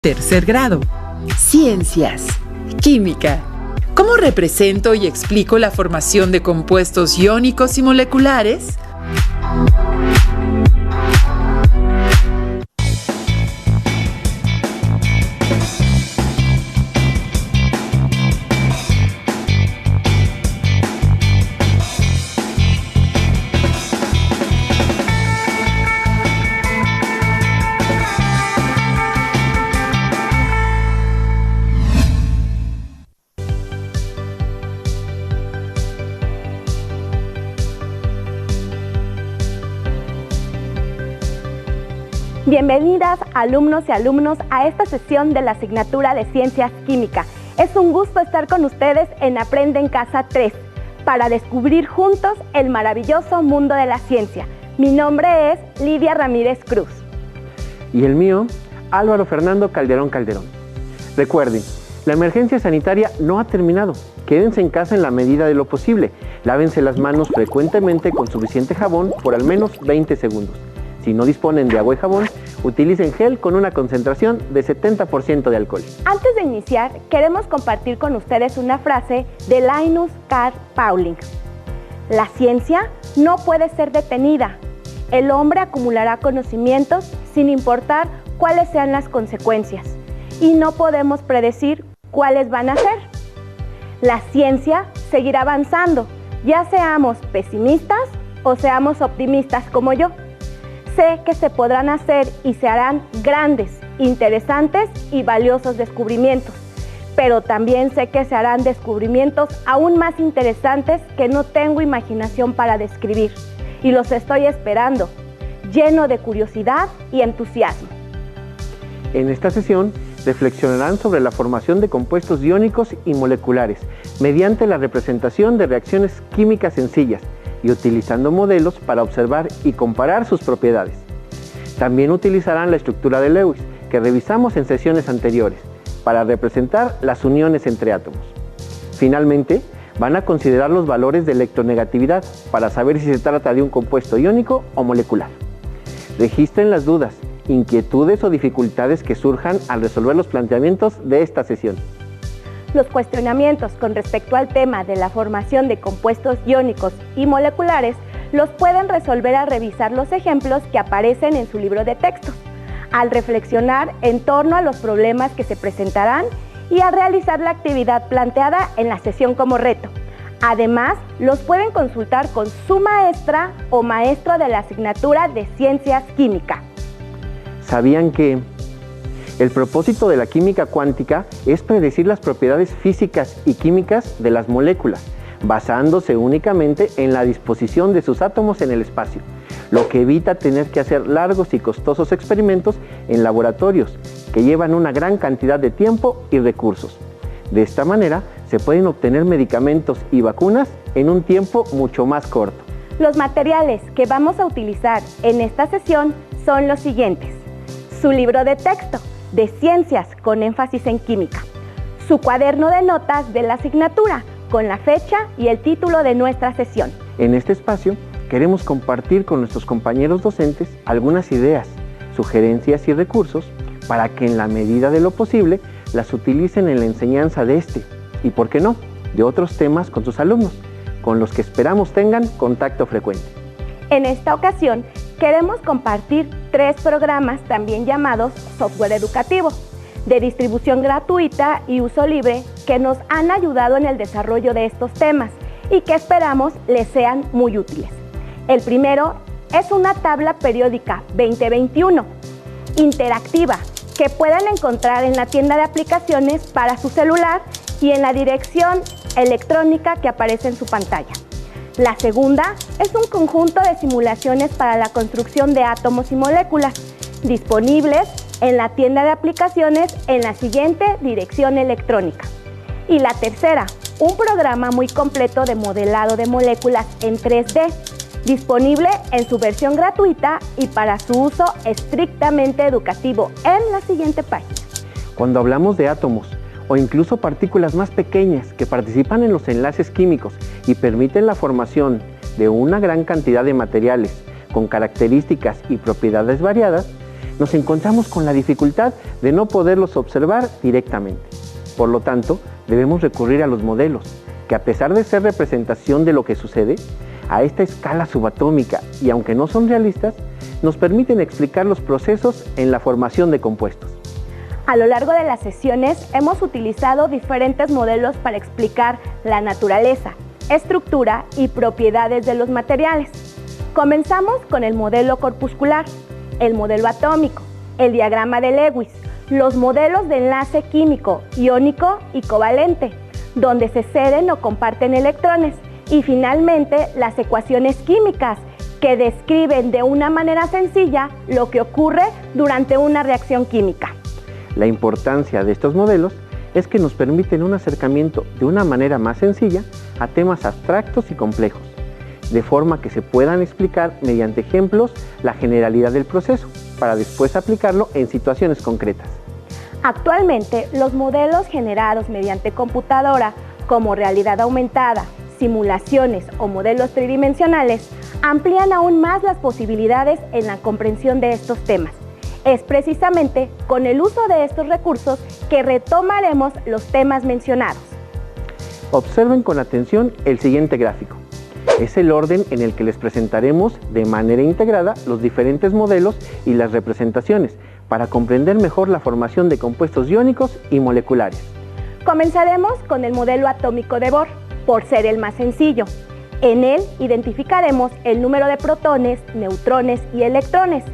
Tercer grado. Ciencias. Química. ¿Cómo represento y explico la formación de compuestos iónicos y moleculares? Bienvenidas alumnos y alumnos a esta sesión de la asignatura de Ciencias Química. Es un gusto estar con ustedes en Aprende en Casa 3 para descubrir juntos el maravilloso mundo de la ciencia. Mi nombre es Lidia Ramírez Cruz. Y el mío, Álvaro Fernando Calderón. Recuerden, la emergencia sanitaria no ha terminado. Quédense en casa en la medida de lo posible. Lávense las manos frecuentemente con suficiente jabón por al menos 20 segundos. Si no disponen de agua y jabón, utilicen gel con una concentración de 70% de alcohol. Antes de iniciar, queremos compartir con ustedes una frase de Linus Carl Pauling. La ciencia no puede ser detenida. El hombre acumulará conocimientos sin importar cuáles sean las consecuencias. Y no podemos predecir cuáles van a ser. La ciencia seguirá avanzando, ya seamos pesimistas o seamos optimistas como yo. Sé que se podrán hacer y se harán grandes, interesantes y valiosos descubrimientos, pero también sé que se harán descubrimientos aún más interesantes que no tengo imaginación para describir, y los estoy esperando, lleno de curiosidad y entusiasmo. En esta sesión reflexionarán sobre la formación de compuestos iónicos y moleculares mediante la representación de reacciones químicas sencillas, y utilizando modelos para observar y comparar sus propiedades. También utilizarán la estructura de Lewis, que revisamos en sesiones anteriores, para representar las uniones entre átomos. Finalmente, van a considerar los valores de electronegatividad para saber si se trata de un compuesto iónico o molecular. Registren las dudas, inquietudes o dificultades que surjan al resolver los planteamientos de esta sesión. Los cuestionamientos con respecto al tema de la formación de compuestos iónicos y moleculares los pueden resolver al revisar los ejemplos que aparecen en su libro de textos, al reflexionar en torno a los problemas que se presentarán y al realizar la actividad planteada en la sesión como reto. Además, los pueden consultar con su maestra o maestro de la asignatura de Ciencias Química. ¿Sabían que el propósito de la química cuántica es predecir las propiedades físicas y químicas de las moléculas, basándose únicamente en la disposición de sus átomos en el espacio, lo que evita tener que hacer largos y costosos experimentos en laboratorios que llevan una gran cantidad de tiempo y recursos? De esta manera, se pueden obtener medicamentos y vacunas en un tiempo mucho más corto. Los materiales que vamos a utilizar en esta sesión son los siguientes: su libro de texto de Ciencias con énfasis en Química, su cuaderno de notas de la asignatura con la fecha y el título de nuestra sesión. En este espacio queremos compartir con nuestros compañeros docentes algunas ideas, sugerencias y recursos para que en la medida de lo posible las utilicen en la enseñanza de este y, por qué no, de otros temas con sus alumnos, con los que esperamos tengan contacto frecuente. En esta ocasión queremos compartir 3 programas también llamados software educativo, de distribución gratuita y uso libre, que nos han ayudado en el desarrollo de estos temas y que esperamos les sean muy útiles. El primero es una tabla periódica 2021, interactiva, que pueden encontrar en la tienda de aplicaciones para su celular y en la dirección electrónica que aparece en su pantalla. La segunda es un conjunto de simulaciones para la construcción de átomos y moléculas, disponibles en la tienda de aplicaciones en la siguiente dirección electrónica. Y la tercera, un programa muy completo de modelado de moléculas en 3D, disponible en su versión gratuita y para su uso estrictamente educativo en la siguiente página. Cuando hablamos de átomos o incluso partículas más pequeñas que participan en los enlaces químicos y permiten la formación de una gran cantidad de materiales con características y propiedades variadas, nos encontramos con la dificultad de no poderlos observar directamente. Por lo tanto, debemos recurrir a los modelos, que a pesar de ser representación de lo que sucede, a esta escala subatómica y aunque no son realistas, nos permiten explicar los procesos en la formación de compuestos. A lo largo de las sesiones hemos utilizado diferentes modelos para explicar la naturaleza, estructura y propiedades de los materiales. Comenzamos con el modelo corpuscular, el modelo atómico, el diagrama de Lewis, los modelos de enlace químico, iónico y covalente, donde se ceden o comparten electrones, y finalmente las ecuaciones químicas, que describen de una manera sencilla lo que ocurre durante una reacción química. La importancia de estos modelos es que nos permiten un acercamiento de una manera más sencilla a temas abstractos y complejos, de forma que se puedan explicar mediante ejemplos la generalidad del proceso, para después aplicarlo en situaciones concretas. Actualmente, los modelos generados mediante computadora, como realidad aumentada, simulaciones o modelos tridimensionales, amplían aún más las posibilidades en la comprensión de estos temas. Es precisamente con el uso de estos recursos que retomaremos los temas mencionados. Observen con atención el siguiente gráfico. Es el orden en el que les presentaremos de manera integrada los diferentes modelos y las representaciones para comprender mejor la formación de compuestos iónicos y moleculares. Comenzaremos con el modelo atómico de Bohr, por ser el más sencillo. En él identificaremos el número de protones, neutrones y electrones,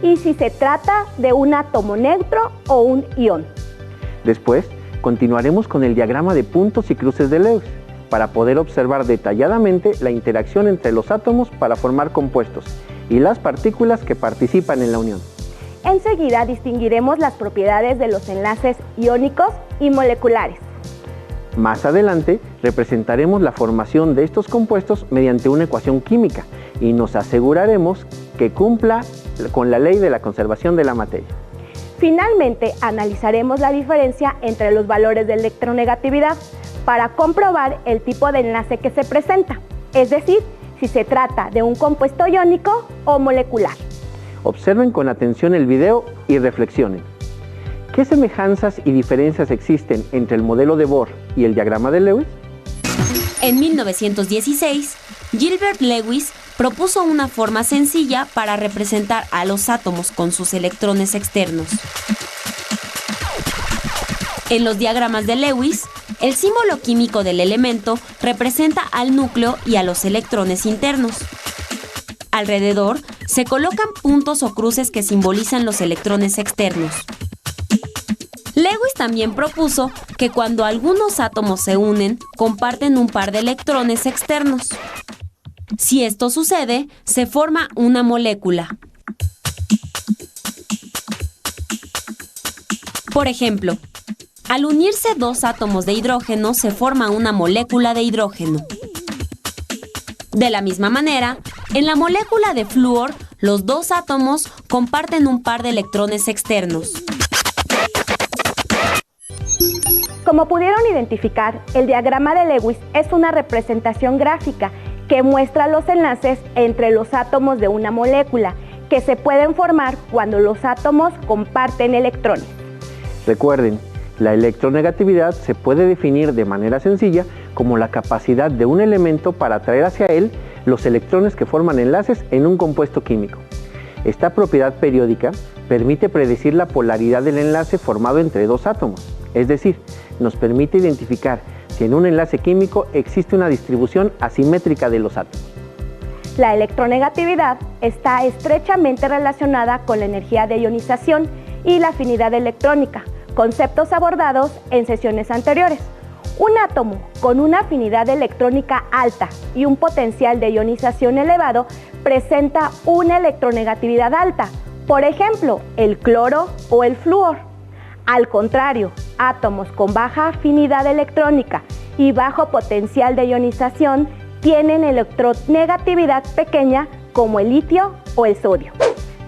y si se trata de un átomo neutro o un ion. Después, continuaremos con el diagrama de puntos y cruces de Lewis, para poder observar detalladamente la interacción entre los átomos para formar compuestos y las partículas que participan en la unión. Enseguida distinguiremos las propiedades de los enlaces iónicos y moleculares. Más adelante, representaremos la formación de estos compuestos mediante una ecuación química y nos aseguraremos que cumpla con la ley de la conservación de la materia. Finalmente, analizaremos la diferencia entre los valores de electronegatividad para comprobar el tipo de enlace que se presenta, es decir, si se trata de un compuesto iónico o molecular. Observen con atención el video y reflexionen. ¿Qué semejanzas y diferencias existen entre el modelo de Bohr y el diagrama de Lewis? En 1916, Gilbert Lewis propuso una forma sencilla para representar a los átomos con sus electrones externos. En los diagramas de Lewis, el símbolo químico del elemento representa al núcleo y a los electrones internos. Alrededor se colocan puntos o cruces que simbolizan los electrones externos. Lewis también propuso que cuando algunos átomos se unen, comparten un par de electrones externos. Si esto sucede, se forma una molécula. Por ejemplo, al unirse dos átomos de hidrógeno, se forma una molécula de hidrógeno. De la misma manera, en la molécula de flúor, los dos átomos comparten un par de electrones externos. Como pudieron identificar, el diagrama de Lewis es una representación gráfica que muestra los enlaces entre los átomos de una molécula que se pueden formar cuando los átomos comparten electrones. Recuerden, la electronegatividad se puede definir de manera sencilla como la capacidad de un elemento para atraer hacia él los electrones que forman enlaces en un compuesto químico. Esta propiedad periódica permite predecir la polaridad del enlace formado entre dos átomos, es decir, nos permite identificar si en un enlace químico existe una distribución asimétrica de los átomos. La electronegatividad está estrechamente relacionada con la energía de ionización y la afinidad electrónica, conceptos abordados en sesiones anteriores. Un átomo con una afinidad electrónica alta y un potencial de ionización elevado presenta una electronegatividad alta, por ejemplo, el cloro o el flúor. Al contrario, átomos con baja afinidad electrónica y bajo potencial de ionización tienen electronegatividad pequeña, como el litio o el sodio.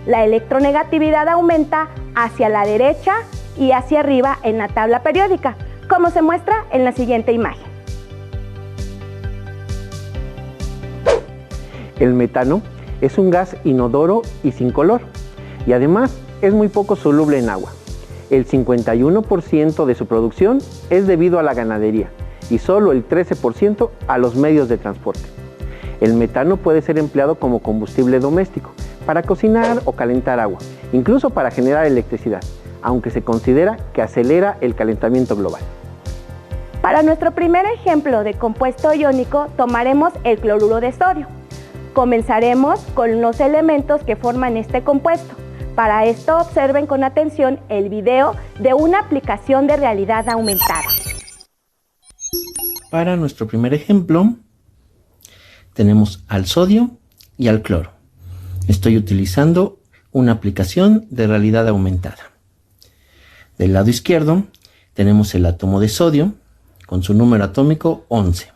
La electronegatividad aumenta hacia la derecha y hacia arriba en la tabla periódica, como se muestra en la siguiente imagen. El metano es un gas inodoro y sin color, y además es muy poco soluble en agua. El 51% de su producción es debido a la ganadería y solo el 13% a los medios de transporte. El metano puede ser empleado como combustible doméstico, para cocinar o calentar agua, incluso para generar electricidad, aunque se considera que acelera el calentamiento global. Para nuestro primer ejemplo de compuesto iónico tomaremos el cloruro de sodio. Comenzaremos con los elementos que forman este compuesto. Para esto observen con atención el video de una aplicación de realidad aumentada. Para nuestro primer ejemplo tenemos al sodio y al cloro. Estoy utilizando una aplicación de realidad aumentada. Del lado izquierdo tenemos el átomo de sodio con su número atómico 11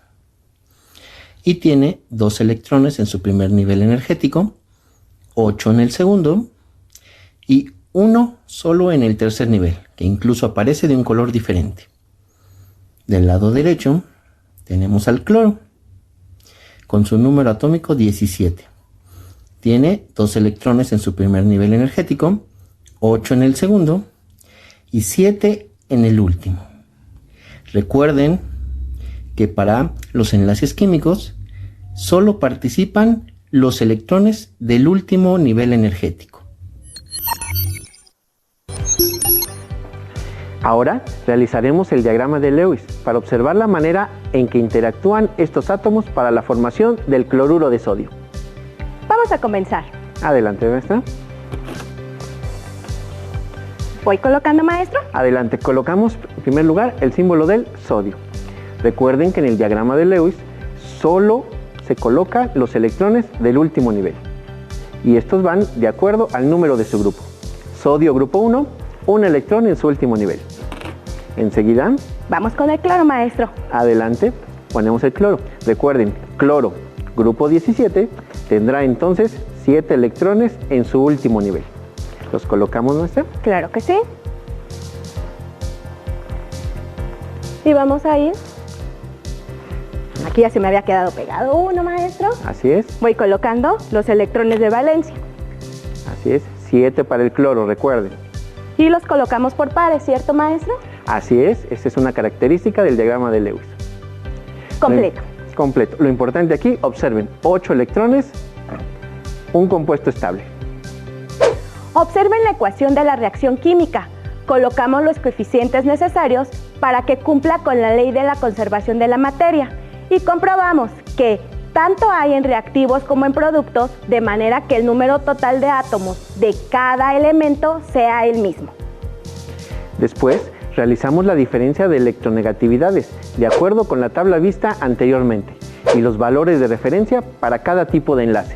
y tiene 2 electrones en su primer nivel energético, 8 en el segundo y 1 solo en el tercer nivel, que incluso aparece de un color diferente. Del lado derecho tenemos al cloro con su número atómico 17. Tiene 2 electrones en su primer nivel energético, 8 en el segundo y 7 en el último. Recuerden que para los enlaces químicos solo participan los electrones del último nivel energético. Ahora realizaremos el diagrama de Lewis para observar la manera en que interactúan estos átomos para la formación del cloruro de sodio. Vamos a comenzar. Adelante, maestra. ¿Voy colocando, maestro? Adelante, colocamos en primer lugar el símbolo del sodio. Recuerden que en el diagrama de Lewis solo se colocan los electrones del último nivel. Y estos van de acuerdo al número de su grupo. Sodio grupo 1, un electrón en su último nivel. Enseguida, vamos con el cloro, maestro. Adelante, ponemos el cloro. Recuerden, cloro grupo 17 tendrá entonces 7 electrones en su último nivel. ¿Los colocamos, maestra? Claro que sí. Y vamos a ir. Aquí ya se me había quedado pegado uno, maestro. Así es. Voy colocando los electrones de valencia. Así es, 7 para el cloro, recuerden. Y los colocamos por pares, ¿cierto, maestro? Así es, esta es una característica del diagrama de Lewis. Completo. Completo. Lo importante aquí, observen, 8 electrones, un compuesto estable. Observen la ecuación de la reacción química. Colocamos los coeficientes necesarios para que cumpla con la ley de la conservación de la materia y comprobamos que tanto hay en reactivos como en productos, de manera que el número total de átomos de cada elemento sea el mismo. Después, realizamos la diferencia de electronegatividades de acuerdo con la tabla vista anteriormente y los valores de referencia para cada tipo de enlace.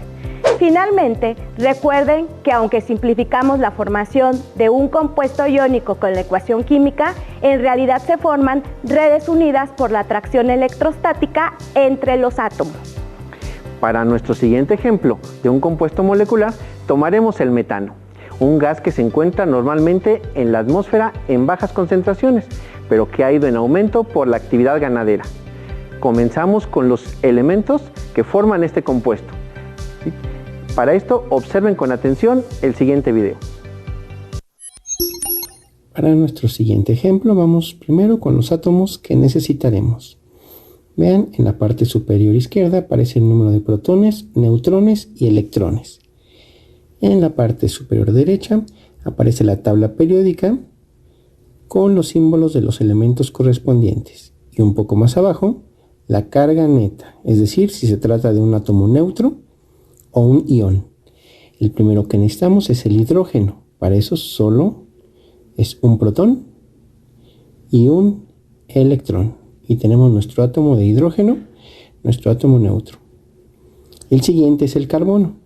Finalmente, recuerden que aunque simplificamos la formación de un compuesto iónico con la ecuación química, en realidad se forman redes unidas por la atracción electrostática entre los átomos. Para nuestro siguiente ejemplo de un compuesto molecular, tomaremos el metano, un gas que se encuentra normalmente en la atmósfera en bajas concentraciones, pero que ha ido en aumento por la actividad ganadera. Comenzamos con los elementos que forman este compuesto. Para esto, observen con atención el siguiente video. Para nuestro siguiente ejemplo, vamos primero con los átomos que necesitaremos. Vean, en la parte superior izquierda aparece el número de protones, neutrones y electrones. En la parte superior derecha aparece la tabla periódica con los símbolos de los elementos correspondientes. Y un poco más abajo, la carga neta, es decir, si se trata de un átomo neutro o un ion. El primero que necesitamos es el hidrógeno. Para eso solo es un protón y un electrón. Y tenemos nuestro átomo de hidrógeno, nuestro átomo neutro. El siguiente es el carbono.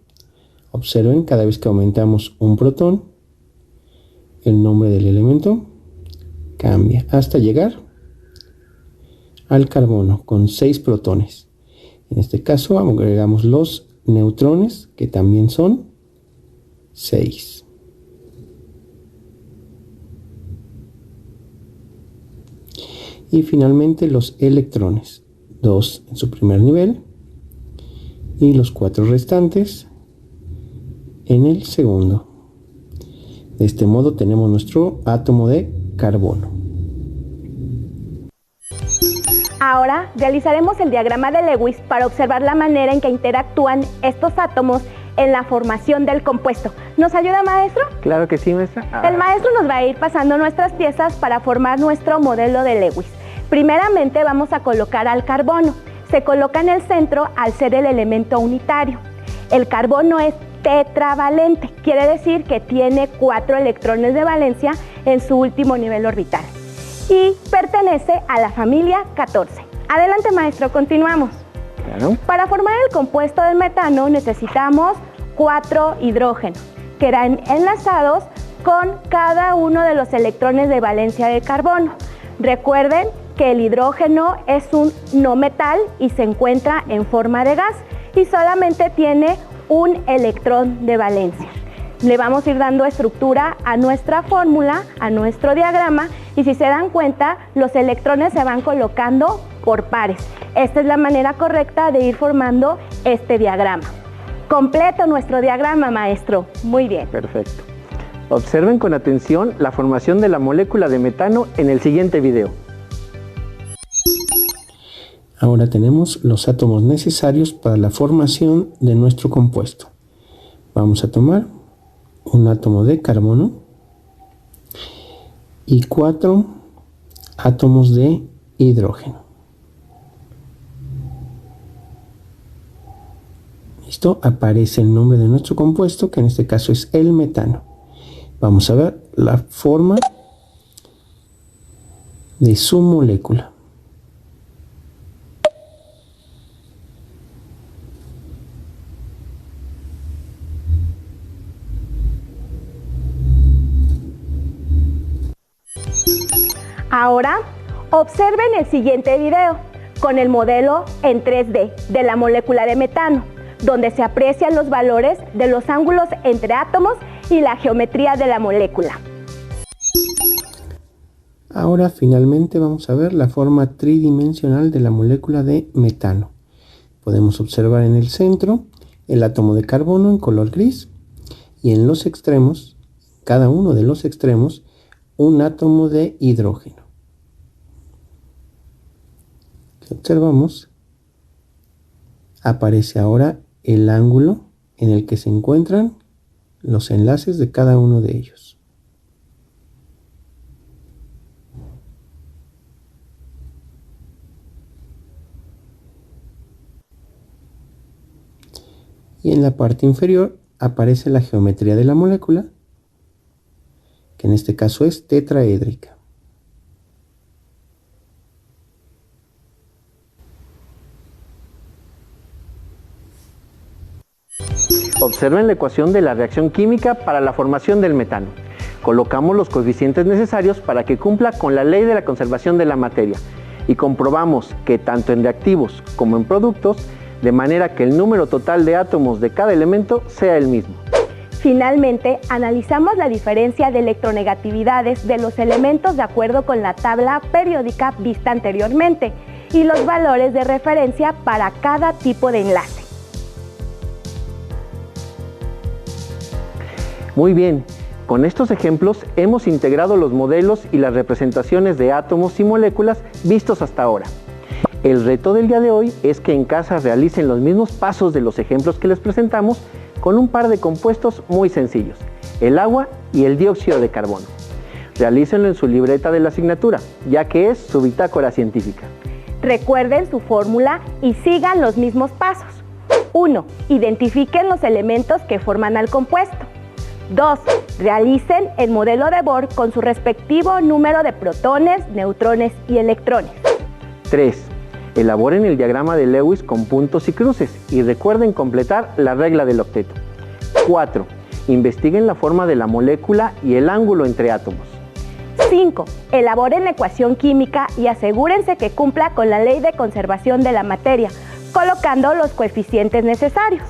Observen, cada vez que aumentamos un protón, el nombre del elemento cambia hasta llegar al carbono con 6 protones. En este caso agregamos los neutrones, que también son 6. Y finalmente los electrones, 2 en su primer nivel y los 4 restantes en el segundo. De este modo tenemos nuestro átomo de carbono. Ahora realizaremos el diagrama de Lewis para observar la manera en que interactúan estos átomos en la formación del compuesto. ¿Nos ayuda, maestro? Claro que sí, maestra. El maestro nos va a ir pasando nuestras piezas para formar nuestro modelo de Lewis. Primeramente vamos a colocar al carbono. Se coloca en el centro al ser el elemento unitario. El carbono es tetravalente, quiere decir que tiene 4 electrones de valencia en su último nivel orbital y pertenece a la familia 14. Adelante, maestro, continuamos. Claro. Para formar el compuesto del metano necesitamos 4 hidrógenos que irán enlazados con cada uno de los electrones de valencia del carbono. Recuerden que el hidrógeno es un no metal y se encuentra en forma de gas y solamente tiene un electrón de valencia. Le vamos a ir dando estructura a nuestra fórmula, a nuestro diagrama, y si se dan cuenta, los electrones se van colocando por pares. Esta es la manera correcta de ir formando este diagrama. Completo nuestro diagrama, maestro. Muy bien. Perfecto. Observen con atención la formación de la molécula de metano en el siguiente video. Ahora tenemos los átomos necesarios para la formación de nuestro compuesto. Vamos a tomar un átomo de carbono y 4 átomos de hidrógeno. Listo, aparece el nombre de nuestro compuesto, que en este caso es el metano. Vamos a ver la forma de su molécula. Ahora, observen el siguiente video con el modelo en 3D de la molécula de metano, donde se aprecian los valores de los ángulos entre átomos y la geometría de la molécula. Ahora finalmente vamos a ver la forma tridimensional de la molécula de metano. Podemos observar en el centro el átomo de carbono en color gris y en los extremos, cada uno de los extremos, un átomo de hidrógeno. Si observamos, aparece ahora el ángulo en el que se encuentran los enlaces de cada uno de ellos. Y en la parte inferior aparece la geometría de la molécula, que en este caso es tetraédrica. Observen la ecuación de la reacción química para la formación del metano. Colocamos los coeficientes necesarios para que cumpla con la ley de la conservación de la materia y comprobamos que tanto en reactivos como en productos, de manera que el número total de átomos de cada elemento sea el mismo. Finalmente, analizamos la diferencia de electronegatividades de los elementos de acuerdo con la tabla periódica vista anteriormente y los valores de referencia para cada tipo de enlace. Muy bien, con estos ejemplos hemos integrado los modelos y las representaciones de átomos y moléculas vistos hasta ahora. El reto del día de hoy es que en casa realicen los mismos pasos de los ejemplos que les presentamos con un par de compuestos muy sencillos, el agua y el dióxido de carbono. Realícenlo en su libreta de la asignatura, ya que es su bitácora científica. Recuerden su fórmula y sigan los mismos pasos. 1. Identifiquen los elementos que forman al compuesto. 2. Realicen el modelo de Bohr con su respectivo número de protones, neutrones y electrones. 3. Elaboren el diagrama de Lewis con puntos y cruces y recuerden completar la regla del octeto. 4. Investiguen la forma de la molécula y el ángulo entre átomos. 5. Elaboren la ecuación química y asegúrense que cumpla con la ley de conservación de la materia, colocando los coeficientes necesarios.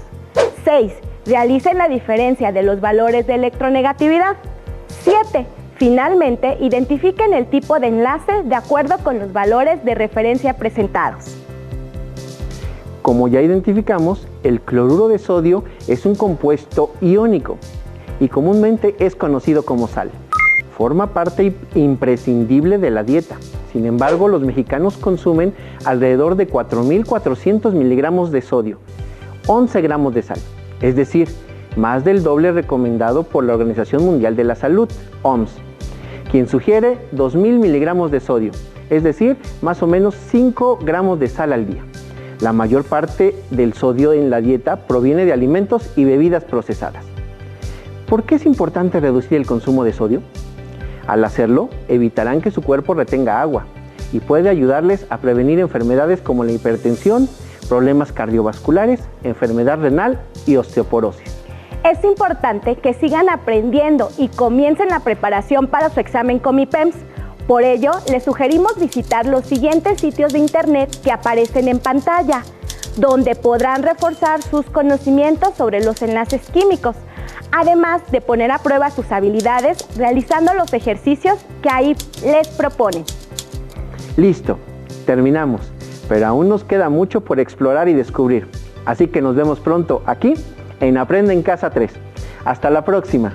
6. Realicen la diferencia de los valores de electronegatividad. 7. Finalmente, identifiquen el tipo de enlace de acuerdo con los valores de referencia presentados. Como ya identificamos, el cloruro de sodio es un compuesto iónico. y comúnmente es conocido como sal. Forma parte imprescindible de la dieta. Sin embargo, los mexicanos consumen alrededor de 4.400 miligramos de sodio, 11 gramos de sal, es decir, más del doble recomendado por la Organización Mundial de la Salud, OMS, quien sugiere 2.000 miligramos de sodio, es decir, más o menos 5 gramos de sal al día. La mayor parte del sodio en la dieta proviene de alimentos y bebidas procesadas. ¿Por qué es importante reducir el consumo de sodio? Al hacerlo, evitarán que su cuerpo retenga agua y puede ayudarles a prevenir enfermedades como la hipertensión, problemas cardiovasculares, enfermedad renal y osteoporosis. Es importante que sigan aprendiendo y comiencen la preparación para su examen Comipems. Por ello, les sugerimos visitar los siguientes sitios de internet que aparecen en pantalla, donde podrán reforzar sus conocimientos sobre los enlaces químicos, además de poner a prueba sus habilidades realizando los ejercicios que ahí les proponen. Listo, terminamos, pero aún nos queda mucho por explorar y descubrir. Así que nos vemos pronto aquí en Aprende en Casa 3. Hasta la próxima.